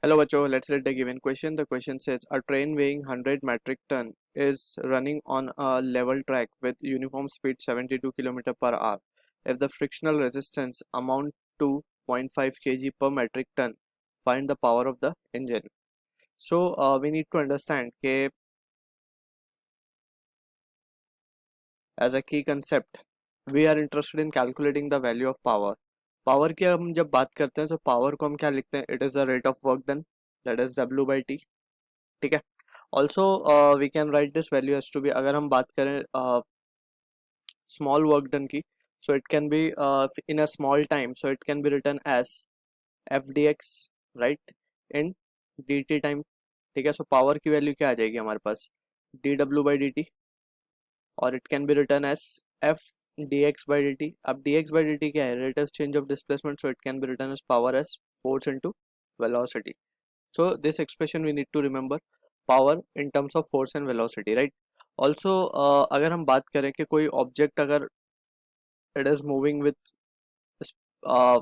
Hello बच्चों, let's read the given question. The question says a train weighing 100 metric ton is running on a level track with uniform speed 72 km per hour. If the frictional resistance amount to 0.5 kg per metric ton, find the power of the engine. So we need to understand that as a key concept, we are interested in calculating the value of power. Power की हम जब बात करते हैं तो power को हम क्या लिखते हैं? It is the rate of work done, that is डब्ल्यू बाई टी. ठीक है. Also we can write this value as to be, अगर हम बात करें स्मॉल वर्क डन की, so it can be in a small time, so it can be written as f d x, right, in d t time. ठीक है. So power की value क्या आ जाएगी हमारे पास? डी डब्ल्यू बाई डी टी, और it can be written as f d x by d t. अब d x by d t क्या है? Rate of change of displacement, so it can be written as power as force into velocity. So this expression we need to remember power in terms of force and velocity, right? Also अगर हम बात करें कि कोई object अगर it is moving with uh,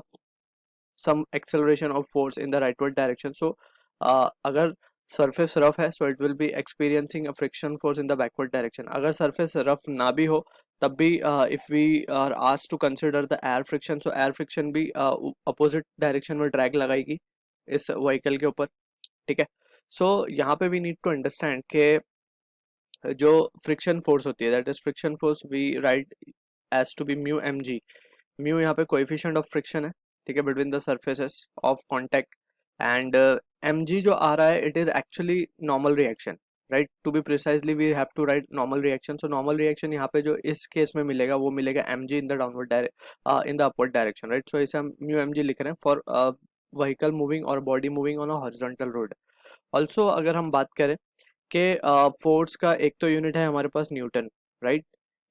some acceleration of force in the rightward direction, so अगर surface rough है, so it will be experiencing a friction force in the backward direction. अगर surface rough ना भी हो तब भी if we are asked to consider the air friction, so air friction भी opposite direction में drag लगाएगी इस vehicle के ऊपर. ठीक है. सो यहाँ पे वी नीड टू अंडरस्टैंड कि जो फ्रिक्शन फोर्स होती है, that is friction force we write as to be mu m g. Mu यहाँ पे कोएफिशिएंट ऑफ फ्रिक्शन है, ठीक है, between the surfaces of contact. And m g जो आ रहा है, it is actually normal reaction, right. To be precisely we have to write normal reaction. So normal reaction यहाँ पे जो इस केस में मिलेगा वो मिलेगा m g in the downward in the upward direction, right. So इसे हम म्यू एम जी लिख रहे हैं फॉर व्हीकल मूविंग और body moving on a horizontal road. Also अगर हम बात करें कि फोर्स का एक तो यूनिट है हमारे पास न्यूटन, राइट.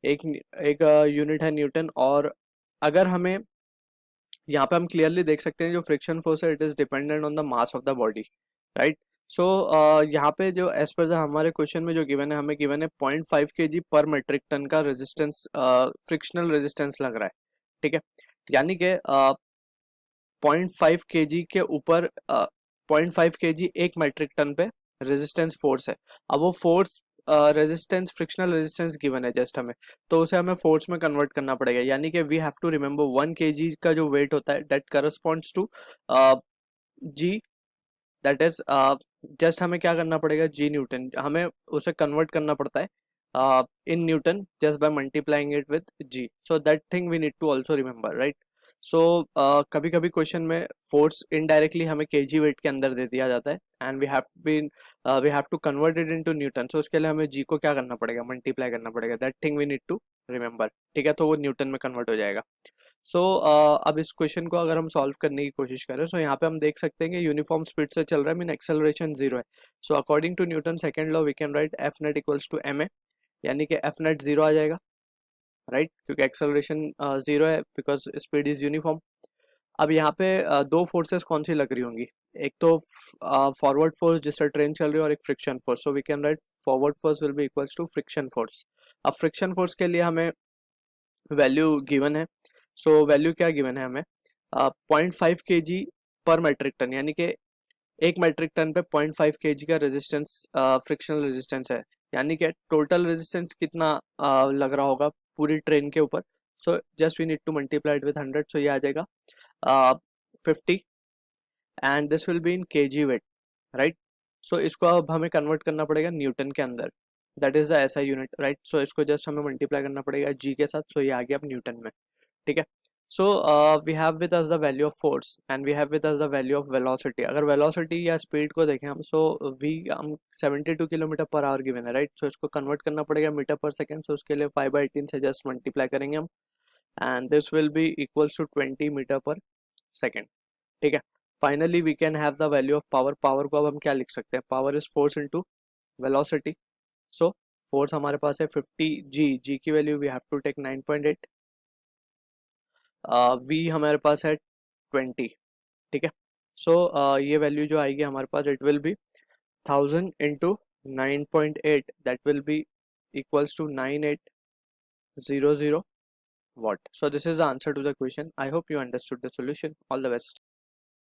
एक एक यूनिट है न्यूटन, और अगर हमें यहाँ पे हम क्लियरली देख सकते हैं जो फ्रिक्शन फोर्स है, it is dependent on the mass of the body, right. So यहाँ पे जो एज पर हमारे क्वेश्चन में जो गिवन है, हमें गिवन है 0.5 kg पर मेट्रिक टन का रेजिस्टेंस, फ्रिक्शनल रेजिस्टेंस लग रहा है. ठीक है. यानी कि 0.5 kg के ऊपर 0.5 kg एक मेट्रिक टन पे रेजिस्टेंस फोर्स है. अब वो force resistance, frictional resistance given है जस्ट हमें, तो उसे हमें फोर्स में कन्वर्ट करना पड़ेगा. यानी कि we have to remember 1 kg का जो वेट होता है, that corresponds to g, that is just हमें क्या करना पड़ेगा? G newton. हमें उसे कन्वर्ट करना पड़ता है in newton just by multiplying it with g. So that thing we need to also remember, right. So कभी कभी क्वेश्चन में फोर्स इनडायरेक्टली हमें केजी वेट के अंदर दे दिया जाता है, and we have to convert it into newton. So उसके लिए हमें जी को क्या करना पड़ेगा? मल्टीप्लाई करना पड़ेगा. That thing we need to remember. ठीक है. तो वो न्यूटन में कन्वर्ट हो जाएगा. सो अब इस क्वेश्चन को अगर हम सॉल्व करने की कोशिश करें, सो यहाँ पे हम देख सकते हैं कि यूनिफॉर्म स्पीड से चल रहा है, मीन एक्सेलरेशन जीरो है. So according to Newton second law we can write f net equals to m a, यानी कि एफ नेट जीरो आ जाएगा, राइट, क्योंकि एक्सेलरेशन जीरो है बिकॉज स्पीड इज यूनिफॉर्म. अब यहाँ पे दो फोर्सेस कौन सी लग रही होंगी? एक तो फॉरवर्ड फोर्स जिससे ट्रेन चल रही है, और एक friction force. So we can write forward force will be equals to friction force. अब फ्रिक्शन फोर्स के लिए हमें वैल्यू गिवन है. सो वैल्यू क्या गिवन है हमें? 0.5 kg पर मेट्रिक टन, यानी कि एक मेट्रिक टन पे 0.5 kg का रेजिस्टेंस, फ्रिक्शनल रेजिस्टेंस है. यानी कि टोटल रेजिस्टेंस कितना लग रहा होगा पूरी ट्रेन के ऊपर? So just we need to multiply it with 100. So ये आ जाएगा 50, and this will be in kg weight, right. So इसको अब हमें कन्वर्ट करना पड़ेगा न्यूटन के अंदर, that is the SI unit, right. So इसको जस्ट हमें मल्टीप्लाई करना पड़ेगा जी के साथ. सो ये आ गया अब न्यूटन में. ठीक है. So we have with us the value of force and we have with us the value of velocity. अगर वेलोसिटी या स्पीड को देखें हम, सो हम 72 किलोमीटर पर आवर गिवन है, राइट. सो इसको कन्वर्ट करना पड़ेगा मीटर पर सेकेंड. सो उसके लिए 5/18 से जस्ट मल्टीप्लाई करेंगे हम, and this will be equals to 20 metre per second. ठीक है. Finally we can have the value of power. Power को अब हम क्या लिख सकते हैं? Power is force into velocity. So force हमारे पास है 50 जी. जी की वैल्यू we have to take 9.8. We हमारे पास है 20. ठीक है. सो ये वैल्यू जो आएगी हमारे पास, it will be 1000 into 9.8, that will be equals to 9800 watt. So this is the answer to the question. I hope you understood the solution. All the best.